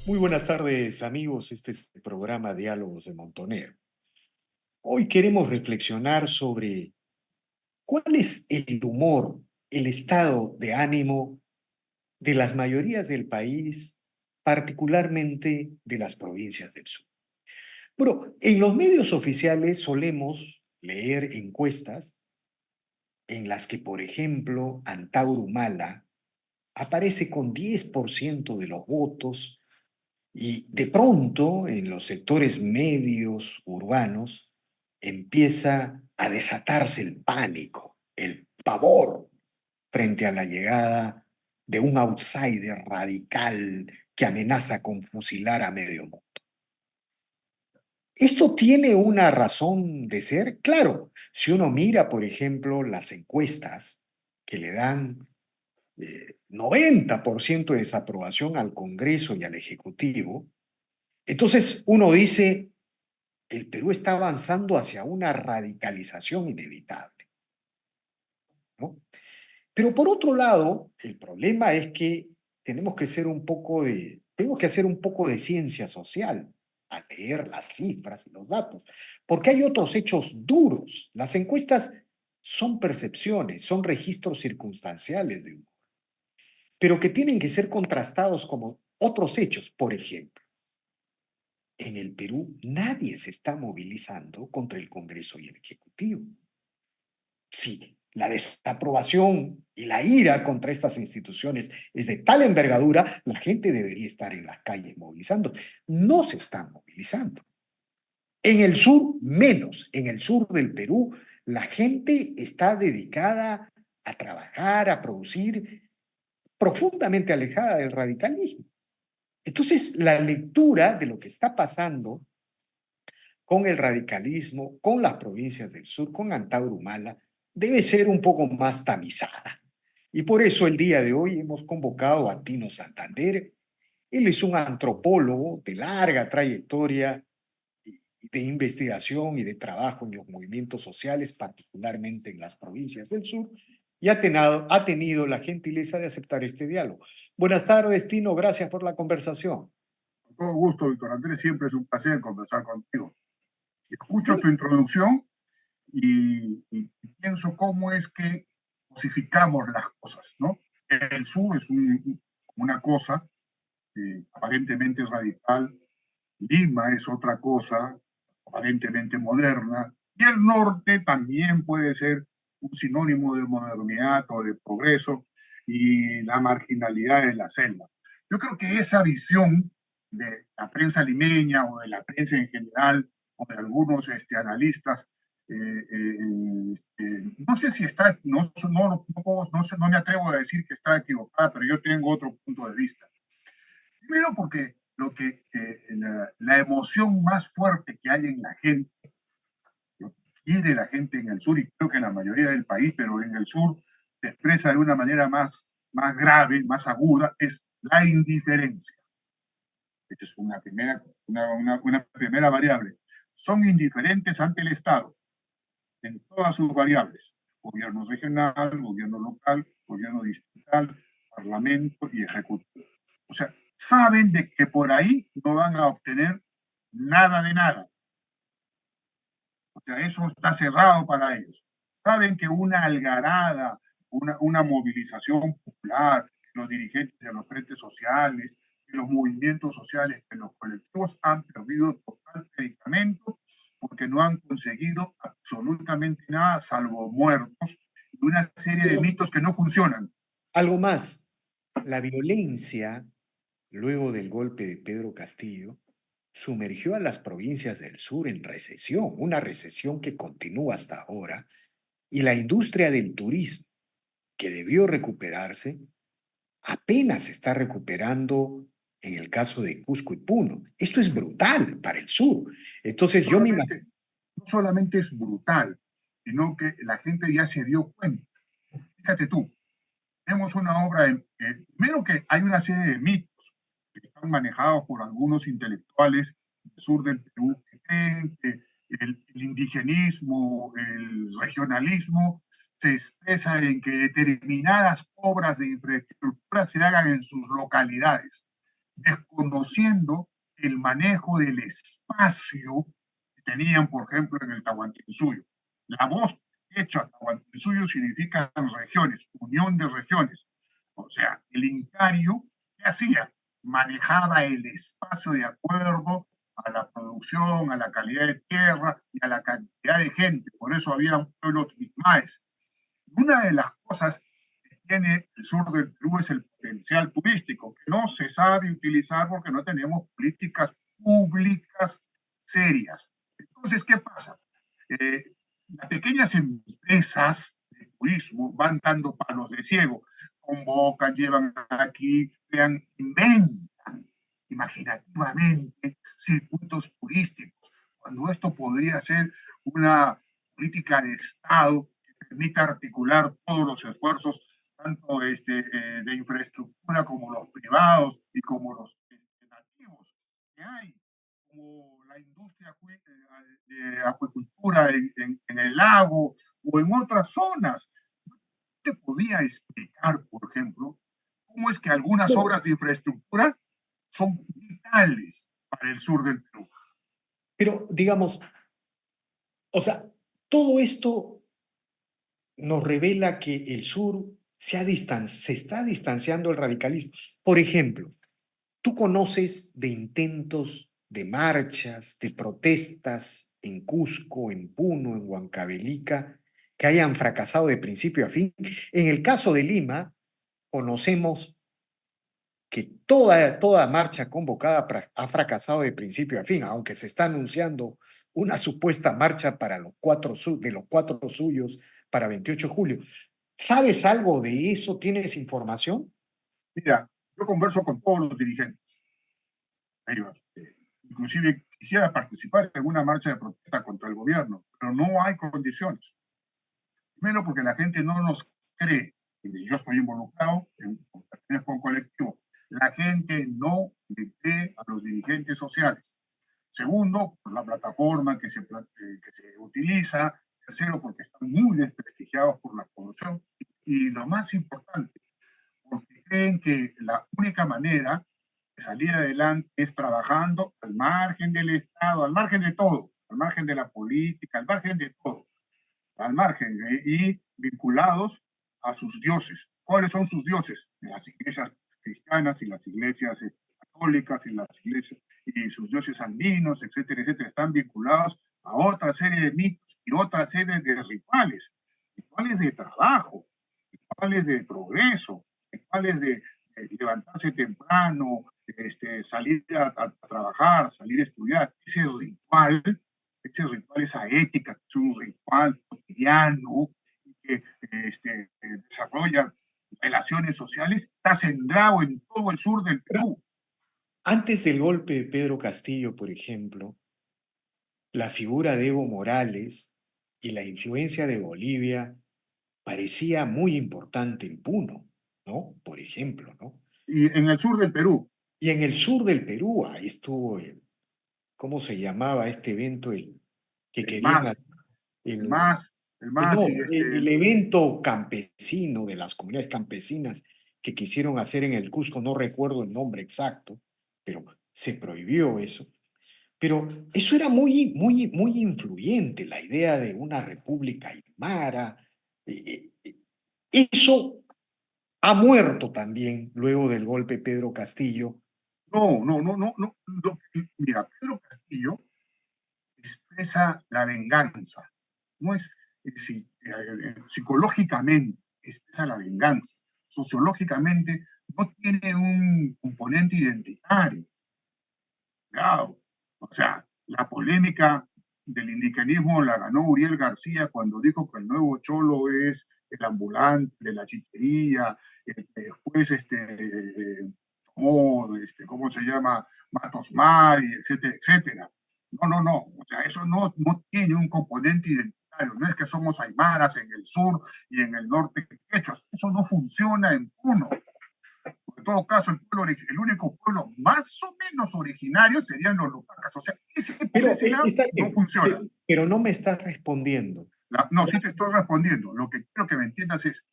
Muy buenas tardes, amigos. Este es el programa Diálogos de Montonero. Hoy queremos reflexionar sobre cuál es el humor, el estado de ánimo de las mayorías del país, particularmente de las provincias del sur. Bueno, en los medios oficiales solemos leer encuestas en las que, por ejemplo, Antauro Humala aparece con 10% de los votos. Y de pronto, en los sectores medios urbanos, empieza a desatarse el pánico, el pavor frente a la llegada de un outsider radical que amenaza con fusilar a medio mundo. ¿Esto tiene una razón de ser? Claro, si uno mira, por ejemplo, las encuestas que le dan 90% de desaprobación al Congreso y al Ejecutivo, entonces uno dice, el Perú está avanzando hacia una radicalización inevitable, ¿no? Pero por otro lado, el problema es que tenemos que hacer un poco de ciencia social al leer las cifras y los datos, porque hay otros hechos duros. Las encuestas son percepciones, son registros circunstanciales de humor, pero que tienen que ser contrastados como otros hechos. Por ejemplo, en el Perú nadie se está movilizando contra el Congreso y el Ejecutivo. Sí, la desaprobación y la ira contra estas instituciones es de tal envergadura, la gente debería estar en las calles movilizando. No se están movilizando. En el sur, menos. En el sur del Perú, la gente está dedicada a trabajar, a producir, profundamente alejada del radicalismo. Entonces, la lectura de lo que está pasando con el radicalismo, con las provincias del sur, con Antauro Humala, debe ser un poco más tamizada. Y por eso el día de hoy hemos convocado a Tino Santander. Él es un antropólogo de larga trayectoria de investigación y de trabajo en los movimientos sociales, particularmente en las provincias del sur, y ha tenido la gentileza de aceptar este diálogo. Buenas tardes, Tino, gracias por la conversación. Con todo gusto, Víctor Andrés, siempre es un placer conversar contigo. Escucho Bueno, tu introducción y pienso cómo es que cosificamos las cosas, ¿no? El sur es una cosa aparentemente radical, Lima es otra cosa aparentemente moderna, y el norte también puede ser un sinónimo de modernidad o de progreso, y la marginalidad de la selva. Yo creo que esa visión de la prensa limeña o de la prensa en general o de algunos analistas, no sé si está, no me atrevo a decir que está equivocada, pero yo tengo otro punto de vista. Primero porque la emoción más fuerte que hay en la gente, lo que quiere la gente en el sur, y creo que en la mayoría del país, pero en el sur se expresa de una manera más grave, más aguda, es la indiferencia. Esta es una primera variable. Son indiferentes ante el Estado en todas sus variables: gobierno regional, gobierno local, gobierno distrital, parlamento y ejecutivo. O sea, saben de que por ahí no van a obtener nada de nada. O sea, eso está cerrado para ellos. Saben que una algarada, una movilización popular, los dirigentes de los frentes sociales, de los movimientos sociales, que los colectivos han perdido total predicamento porque no han conseguido absolutamente nada salvo muertos y una serie de pero mitos que no funcionan. algo más, la violencia luego del golpe de Pedro Castillo, sumergió a las provincias del sur en recesión, una recesión que continúa hasta ahora, y la industria del turismo, que debió recuperarse, apenas se está recuperando en el caso de Cusco y Puno. Esto es brutal para el sur. Entonces yo me imagino, No solamente es brutal, sino que la gente ya se dio cuenta. Fíjate tú, tenemos una obra, primero que hay una serie de mitos que están manejados por algunos intelectuales del sur del Perú, que creen que el indigenismo, el regionalismo, se expresa en que determinadas obras de infraestructura se hagan en sus localidades. desconociendo el manejo del espacio que tenían, por ejemplo, en el Tahuantinsuyo. La voz hecha Tahuantinsuyo significa regiones, unión de regiones. O sea, el Incario, ¿qué hacía? Manejaba el espacio de acuerdo a la producción, a la calidad de tierra y a la cantidad de gente. Por eso había un pueblo más. Una de las cosas que tiene el sur del Perú es el potencial turístico, que no se sabe utilizar porque no tenemos políticas públicas serias. Entonces, ¿qué pasa? Las pequeñas empresas de turismo van dando palos de ciego, convocan, llevan aquí, crean, inventan imaginativamente circuitos turísticos, cuando esto podría ser una política de Estado permita articular todos los esfuerzos, tanto de infraestructura como los privados y como los nativos que hay, como la industria de acuicultura en el lago o en otras zonas. ¿Te podía explicar, por ejemplo, cómo es que algunas Bueno, obras de infraestructura son vitales para el sur del Perú? pero digamos, o sea, todo esto nos revela que el sur se está distanciando del radicalismo. Por ejemplo, tú conoces de intentos de marchas, de protestas en Cusco, en Puno, en Huancavelica, que hayan fracasado de principio a fin. En el caso de Lima, conocemos que toda marcha convocada ha fracasado de principio a fin, aunque se está anunciando una supuesta marcha para de los cuatro suyos para 28 de julio. ¿Sabes algo de eso? ¿Tienes información? Mira, yo converso con todos los dirigentes. Ellos, inclusive quisiera participar en una marcha de protesta contra el gobierno, pero no hay condiciones. Primero porque la gente no nos cree. Yo estoy involucrado pertenezco a un colectivo. La gente no le cree a los dirigentes sociales. Segundo, por la plataforma que se utiliza. Tercero, porque están muy desprestigiados por la corrupción. Y lo más importante, porque creen que la única manera de salir adelante es trabajando al margen del Estado, al margen de todo, al margen de la política, al margen de todo, al margen y vinculados a sus dioses. ¿Cuáles son sus dioses? Las iglesias cristianas y las iglesias católicas y las iglesias y sus dioses andinos, etcétera, etcétera, están vinculados a otra serie de mitos y otra serie de rituales de trabajo, rituales de progreso, rituales de levantarse temprano, salir a trabajar, salir a estudiar. Ese ritual, esa ética, que es un ritual cotidiano que desarrolla relaciones sociales, está centrado en todo el sur del Perú. Antes del golpe de Pedro Castillo, por ejemplo, la figura de Evo Morales y la influencia de Bolivia parecía muy importante en Puno, ¿no? Por ejemplo, ¿no? Y en el sur del Perú, Y en el sur del Perú, ahí estuvo, ¿cómo se llamaba este evento? Que el querían, MAS, el el, MAS, el MAS y no, el evento campesino de las comunidades campesinas que quisieron hacer en el Cusco, no recuerdo el nombre exacto, pero se prohibió eso. Pero eso era muy influyente, la idea de una república aymara. Eso ha muerto también luego del golpe de Pedro Castillo. no. Mira, Pedro Castillo expresa la venganza. No es, psicológicamente expresa la venganza. Sociológicamente no tiene un componente identitario. Claro. O sea, la polémica del indigenismo la ganó Uriel García cuando dijo que el nuevo cholo es el ambulante de la chichería, el que después tomó, ¿cómo se llama? Matos Mari, etcétera, etcétera. No. O sea, eso no tiene un componente identitario. No es que somos aymaras en el sur y en el norte quechuas. Eso no funciona en Puno. En todo caso, el único pueblo más o menos originario serían los Lucacas. O sea, por Pero ese lado está no bien, funciona. pero no me estás respondiendo. No, sí te estoy respondiendo. Lo que quiero que me entiendas es,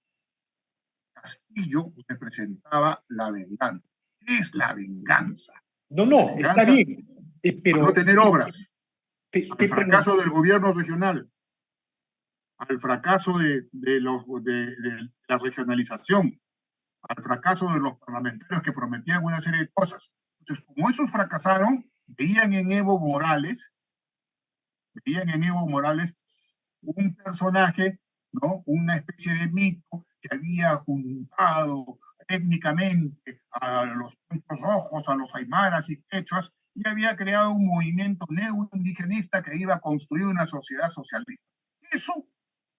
Castillo representaba la venganza. ¿Qué es la venganza? No, La no, está venganza bien, por no pero, tener obras, al pero fracaso del gobierno regional, al fracaso de la regionalización, al fracaso de los parlamentarios que prometían una serie de cosas. Entonces, como esos fracasaron, veían en Evo Morales un personaje, ¿no? Una especie de mito que había juntado étnicamente a los puntos rojos, a los aymaras y quechuas, y había creado un movimiento neoindigenista que iba a construir una sociedad socialista. Eso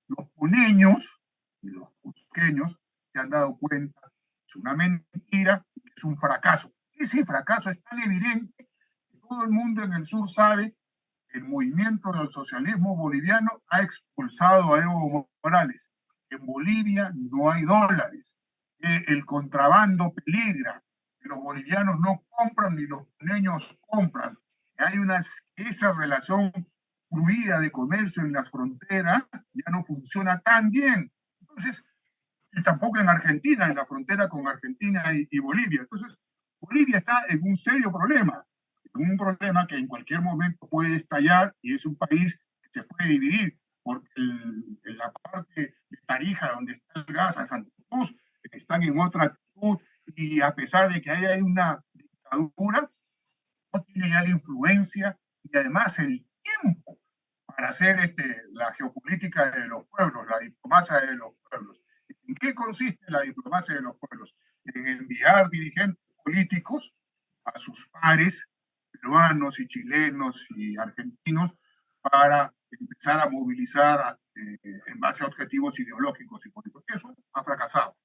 los puneños y los cusqueños se han dado cuenta que es una mentira, que es un fracaso. Ese fracaso es tan evidente que todo el mundo en el sur sabe que el movimiento del socialismo boliviano ha expulsado a Evo Morales. En Bolivia no hay dólares, el contrabando peligra, que los bolivianos no compran ni los puneños compran. Hay esa relación fluida de comercio en las fronteras ya no funciona tan bien. Entonces, y tampoco en Argentina, en la frontera con Argentina y Bolivia. Entonces, Bolivia está en un serio problema, un problema que en cualquier momento puede estallar y es un país que se puede dividir, porque en la parte de Tarija, donde está el gas, a Santa Cruz, están en otra actitud y a pesar de que hay una dictadura, no tiene ya la influencia y además el tiempo para hacer la geopolítica de los pueblos, la diplomacia de los pueblos. ¿En qué consiste la diplomacia de los pueblos? En enviar dirigentes políticos a sus pares peruanos y chilenos y argentinos para empezar a movilizar en base a objetivos ideológicos y políticos. Eso ha fracasado.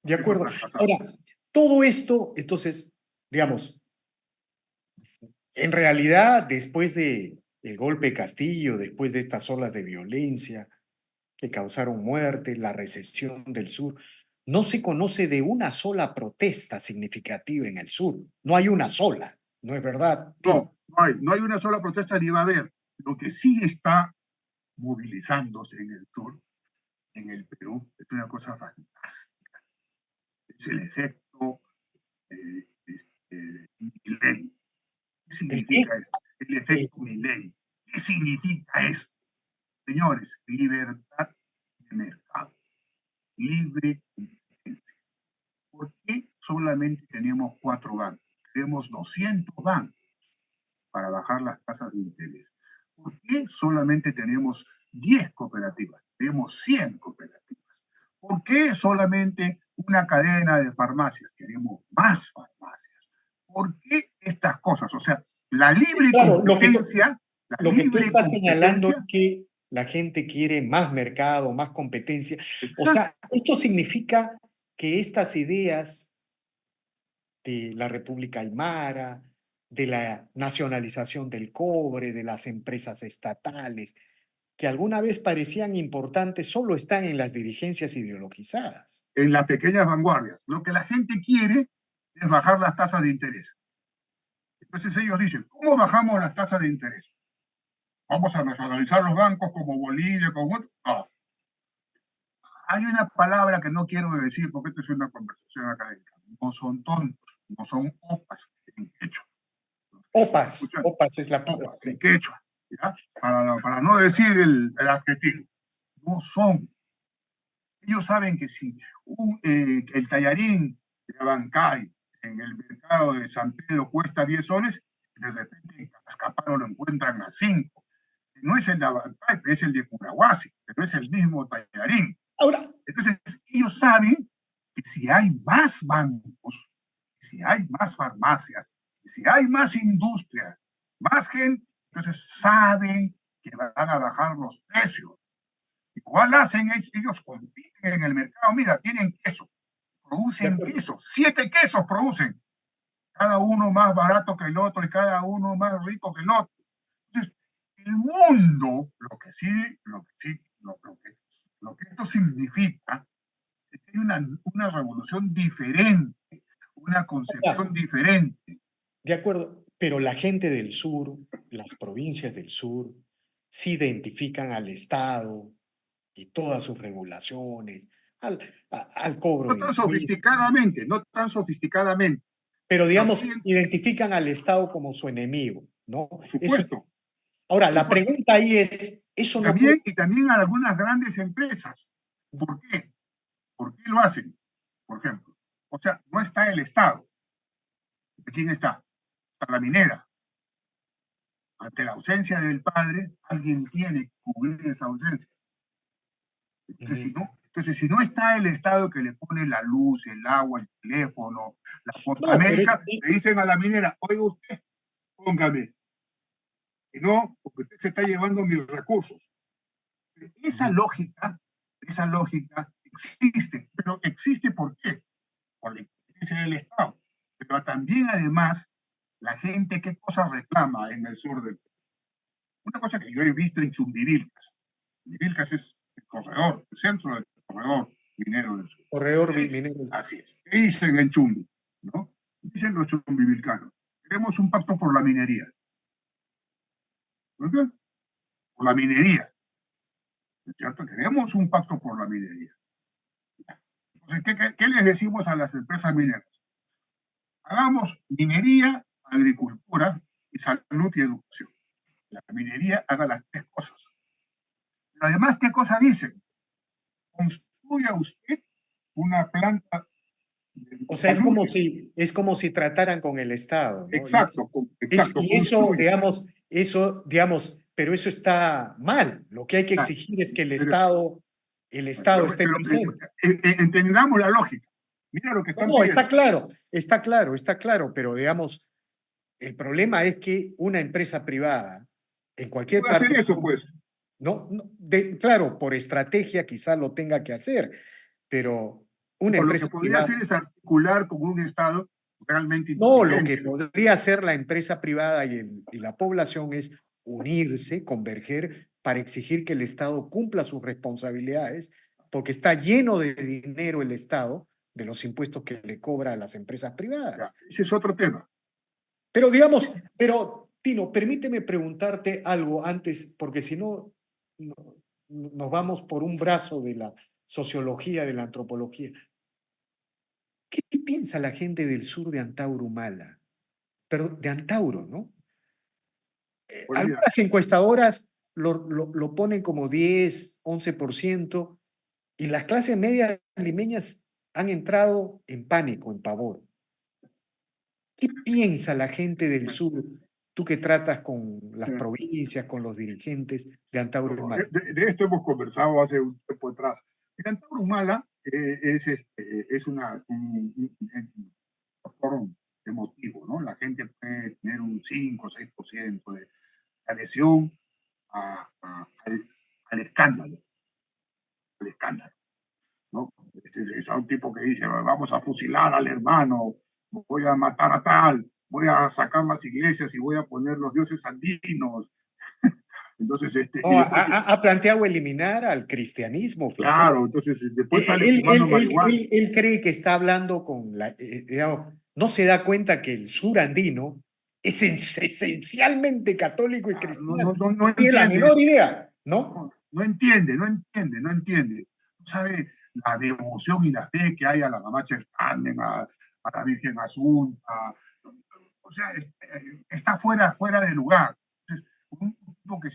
de Eso ha acuerdo. fracasado. Ahora, todo esto, entonces, digamos, en realidad, después de el golpe de Castillo, después de estas olas de violencia que causaron muerte, la recesión del sur, no se conoce de una sola protesta significativa en el sur. No hay una sola, ¿no es verdad, Tito? No hay una sola protesta ni va a haber. Lo que sí está movilizándose en el sur, en el Perú, es una cosa fantástica. Es el efecto Milei. ¿Qué ¿El qué? significa esto? El Eh, efecto Milei. ¿Qué significa esto? Señores, libertad de mercado, libre competencia. ¿Por qué solamente tenemos 4 bancos? Tenemos 200 bancos para bajar las tasas de interés. ¿Por qué solamente tenemos 10 cooperativas? Tenemos 100 cooperativas. ¿Por qué solamente una cadena de farmacias? Queremos más farmacias. ¿Por qué estas cosas? O sea, claro, la lo que tú libre estás señalando es competencia, que la gente quiere más mercado, más competencia. O exacto. sea, esto significa que estas ideas de la República Aymara, de la nacionalización del cobre, de las empresas estatales, que alguna vez parecían importantes, solo están en las dirigencias ideologizadas. En las pequeñas vanguardias. Lo que la gente quiere es bajar las tasas de interés. Entonces ellos dicen, ¿cómo bajamos las tasas de interés? ¿Vamos a nacionalizar los bancos como Bolivia, como otros? No. Hay una palabra que no quiero decir porque esto es una conversación académica. No son tontos, no son opas en quechua. OPAS, Escuchan, OPAS es la... opas en quechua, ¿ya? Para no decir el adjetivo. No son. Ellos saben que si el tallarín de Abancay en el mercado de San Pedro cuesta 10 soles, de repente en Cascaparo lo encuentran a 5. No es el de Abancay, es el de Curahuasi, pero es el mismo tallarín. Ahora, Entonces, ellos saben que si hay más bancos, si hay más farmacias, si hay más industrias, más gente, entonces saben que van a bajar los precios. Igual hacen ellos compiten en el mercado. Mira, tienen queso, de producen acuerdo. queso, 7 quesos producen, cada uno más barato que el otro y cada uno más rico que el otro. Entonces, el mundo, lo que esto significa es que hay una revolución diferente, una concepción diferente. De acuerdo, pero la gente del sur, las provincias del sur, sí identifican al Estado y todas sus regulaciones, al cobro No de tan impuestos. sofisticadamente, no tan sofisticadamente. pero Pero digamos, siguen, identifican al Estado como su enemigo, ¿no? por Eso. supuesto, Ahora, por la supuesto. pregunta ahí es, eso no puede. Y también a algunas grandes empresas. ¿Por qué? ¿Por qué lo hacen? Por ejemplo. O sea, no está el Estado. ¿Quién está? Está la minera. Ante la ausencia del padre, alguien tiene que cubrir esa ausencia. Ujú. Entonces, si no está el Estado que le pone la luz, el agua, el teléfono, la posta No, pero médica, le dicen a la minera, oiga usted, póngame, si no, porque usted se está llevando mis recursos. Esa ujú. lógica, esa lógica existe, pero existe ¿por qué? Por la existencia del Estado. Pero también, además, la gente, ¿qué cosa reclama en el sur del país? Una cosa que yo he visto en Chumbivilcas. Chumbivilcas es el corredor, el centro del corredor minero del sur. Corredor Es, minero. así es. ¿Qué dicen en Chumbi? ¿No? Dicen los chumbivilcanos. Queremos un pacto por la minería. ¿Por qué? Por la minería. ¿No es cierto? Queremos un pacto por la minería. Entonces, ¿qué les decimos a las empresas mineras? Hagamos minería, agricultura y salud y educación. La minería haga las tres cosas. Pero además, ¿qué cosa dicen? Construya usted una planta de O sea, metalurgia. es como si trataran con el Estado, ¿no? Exacto, exacto, Y eso, construya. pero eso está mal. Lo que hay que Ah, exigir es que pero, el Estado esté presente. entendamos la lógica. Mira lo que están No, pidiendo. está claro, pero digamos, el problema es que una empresa privada, en cualquier Puede hacer parte, eso, pues. claro, por estrategia quizás lo tenga que hacer, pero una O lo que empresa podría privada. hacer es articular con un Estado realmente No, lo que inteligente. podría hacer la empresa privada y la población es unirse, converger para exigir que el Estado cumpla sus responsabilidades, porque está lleno de dinero el Estado de los impuestos que le cobra a las empresas privadas. Ya, ese es otro tema. Pero digamos, pero Tino, permíteme preguntarte algo antes, porque si no, nos vamos por un brazo de la sociología, de la antropología. ¿Qué piensa la gente del sur de Antauro Humala? Perdón, de Antauro, ¿no? Pues mira, Algunas encuestadoras lo ponen como 10, 11%, y las clases medias limeñas han entrado en pánico, en pavor. ¿Qué piensa la gente del sur? Tú que tratas con las eh, provincias, con los dirigentes de Antauro Humala. de esto hemos conversado hace un tiempo atrás. El Antaurumala es un factor emotivo, ¿no? La gente puede tener un 5 o 6% de adhesión al escándalo, al escándalo, ¿no? Es un tipo que dice, vamos a fusilar al hermano, voy a matar a tal, voy a sacar las iglesias y voy a poner los dioses andinos. Entonces, y No, después, ha planteado eliminar al cristianismo oficial. claro, entonces después sale fumando marihuana. Él cree que está hablando con digamos, no se da cuenta que el sur andino es esencialmente católico y No, cristiano. no, no, no No tiene la entiende menor eso. idea, ¿no? No, no entiende, no entiende, no entiende. No sabe la devoción y la fe que hay a la Mamá Carmen, a la Virgen Asunta. O sea, está fuera de lugar. Entonces, un tipo que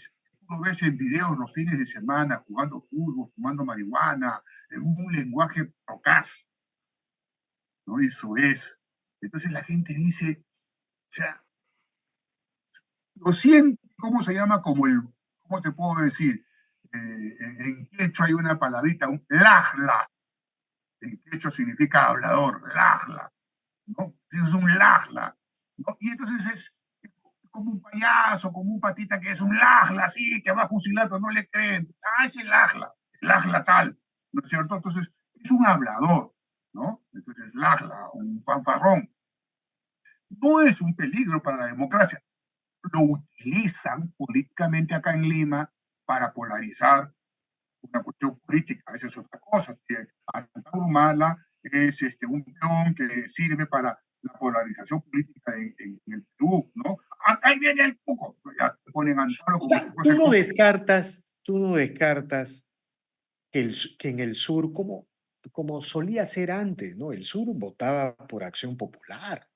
uno ves en videos los fines de semana jugando fútbol, fumando marihuana, en un lenguaje procaz, ¿no? Eso es. Entonces la gente dice, o sea, lo siento, ¿cómo se llama? ¿Cómo te puedo decir? En quechua hay una palabrita, un lajla. En quechua significa hablador, lajla, ¿no? Es un lajla, ¿no? Y entonces es como un payaso, como un patita que es un lajla, sí, que va a fusilar, pero no le creen. Ah, ese lajla tal, ¿no es cierto? Entonces es un hablador, ¿no? Entonces lajla, un fanfarrón. No es un peligro para la democracia, lo utilizan políticamente acá en Lima para polarizar una cuestión política. Esa es otra cosa. Que Humala es un peón que sirve para la polarización política en el Perú, ¿no? Ahí viene el Cuco. Ya ponen a Antaro O como si sea, fuese Cuco. tú no descartas que en el sur, como solía ser antes, ¿no? El sur votaba por Acción Popular.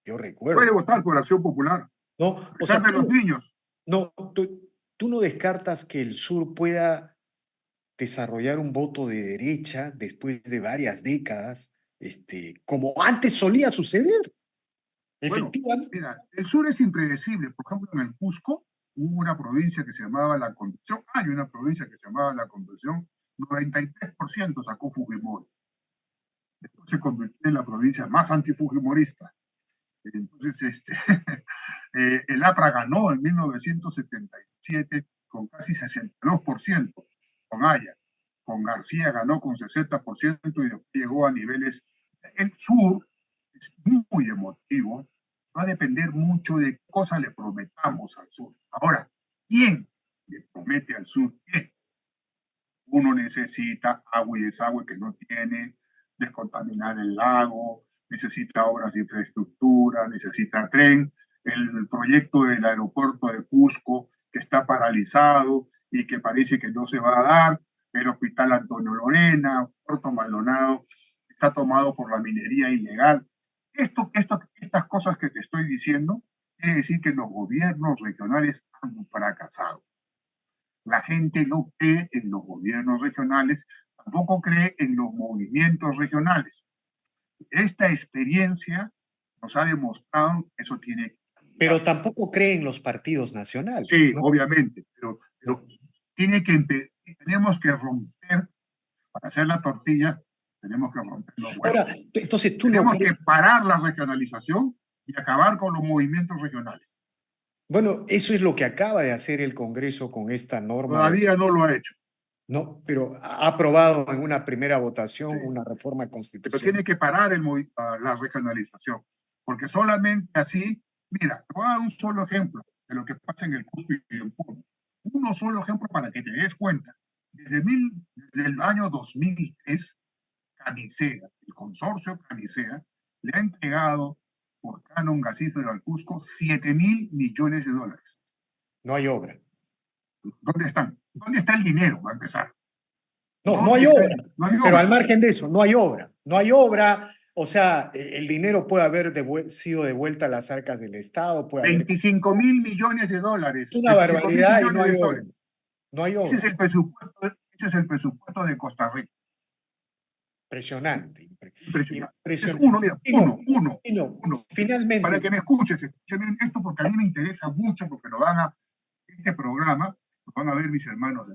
yo Puede recuerdo. votar por Acción Popular, ¿No? a O pesar sea, de los niños. no, tú no descartas que el sur pueda desarrollar un voto de derecha después de varias décadas, como antes solía suceder, Bueno, efectivamente. mira, el sur es impredecible. Por ejemplo, en el Cusco hubo una provincia que se llamaba La Convención, hay una provincia que se llamaba La Convención, 93% sacó Fujimori. Después se convirtió en la provincia más antifujimorista. Entonces, el APRA ganó en 1977 con casi 62%, con Haya. Con García ganó con 60% y después llegó a niveles. El sur es muy emotivo, va a depender mucho de qué cosa le prometamos al sur. Ahora, ¿quién le promete al sur qué? Uno necesita agua y desagüe que no tiene, descontaminar el lago, necesita obras de infraestructura, necesita tren, el proyecto del aeropuerto de Cusco que está paralizado y que parece que no se va a dar, el hospital Antonio Lorena, Puerto Maldonado, está tomado por la minería ilegal. Estas cosas que te estoy diciendo, quiere decir que los gobiernos regionales han fracasado. La gente no cree en los gobiernos regionales, tampoco cree en los movimientos regionales. Esta experiencia nos ha demostrado que eso tiene que Pero cambiar. tampoco cree en los partidos nacionales, Sí, ¿no? obviamente, No. pero tenemos que romper, para hacer la tortilla, tenemos que romper los Ahora, huevos. entonces tú no Tenemos crees. que parar la regionalización y acabar con los movimientos regionales. Bueno, eso es lo que acaba de hacer el Congreso con esta norma de. Todavía no lo ha hecho. No, pero ha aprobado en una primera Sí. votación una reforma Pero constitucional. tiene que parar la regionalización, porque solamente así, mira, te voy a dar un solo ejemplo de lo que pasa en el Cusco y en Puno. Uno solo ejemplo para que te des cuenta. Desde el año 2003, Camisea, el consorcio Camisea, le ha entregado por canon gasífero al Cusco 7.000 millones de dólares. No hay obra. ¿Dónde están? ¿Dónde está el dinero, va a empezar? No, no ¿Dónde hay está obra. No hay Pero al obra. margen de eso, no hay obra. No hay obra. O sea, el dinero puede haber sido devuelta a las arcas del Estado, puede haber. 25.000 millones de dólares, Una 25 mil barbaridad y no millones hay de obra. soles. No hay Ese es obra. el presupuesto de Costa Rica. Impresionante. Impresionante. Es Impresionante. uno, mira, Y no, uno. Para finalmente, que me escuchen esto porque a mí me interesa mucho porque este programa lo van a ver mis hermanos.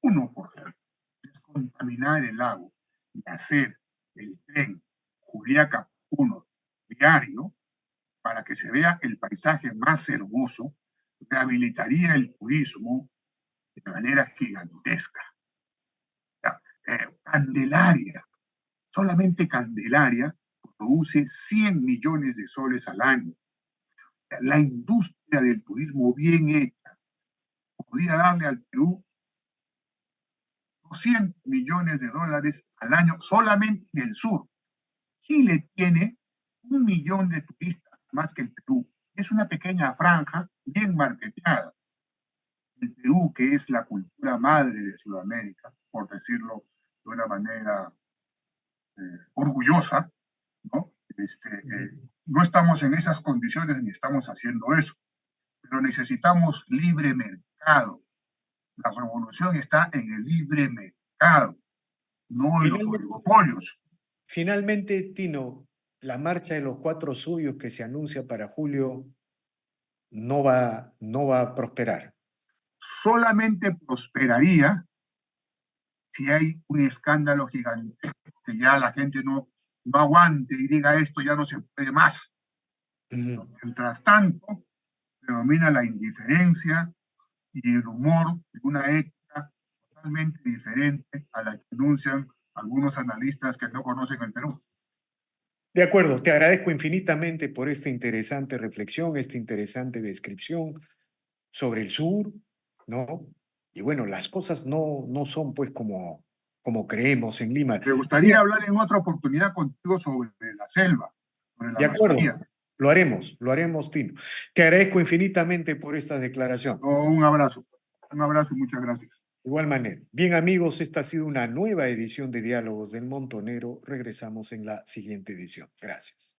Uno, por ejemplo, es contaminar el lago y hacer el tren Juliaca 1 diario para que se vea el paisaje más hermoso, rehabilitaría el turismo de manera gigantesca. Candelaria, solamente Candelaria produce 100 millones de soles al año. La industria del turismo bien hecha podría darle al Perú 200 millones de dólares al año solamente en el sur. Chile tiene 1 millón de turistas más que el Perú. Es una pequeña franja bien marketeada. El Perú, que es la cultura madre de Sudamérica, por decirlo de una manera orgullosa, ¿no? No estamos en esas condiciones ni estamos haciendo eso, pero necesitamos libre mercado. La revolución está en el libre mercado, no en los finalmente, oligopolios. finalmente, Tino, la marcha de los cuatro suyos que se anuncia para julio no va a prosperar. Solamente prosperaría si hay un escándalo gigantesco que ya la gente no aguante y diga esto ya no se puede más. Mientras tanto, predomina la indiferencia y el humor de una ética totalmente diferente a la que anuncian algunos analistas que no conocen el Perú. De acuerdo, te agradezco infinitamente por esta interesante reflexión, esta interesante descripción sobre el sur, ¿no? Y bueno, las cosas no son pues como creemos en Lima. Me Bien, gustaría hablar en otra oportunidad contigo sobre la selva, sobre la de acuerdo, Amazonía. lo haremos, Tino. Te agradezco infinitamente por estas declaraciones. Un abrazo y muchas gracias. De igual manera. Bien, amigos, esta ha sido una nueva edición de Diálogos del Montonero. Regresamos en la siguiente edición. Gracias.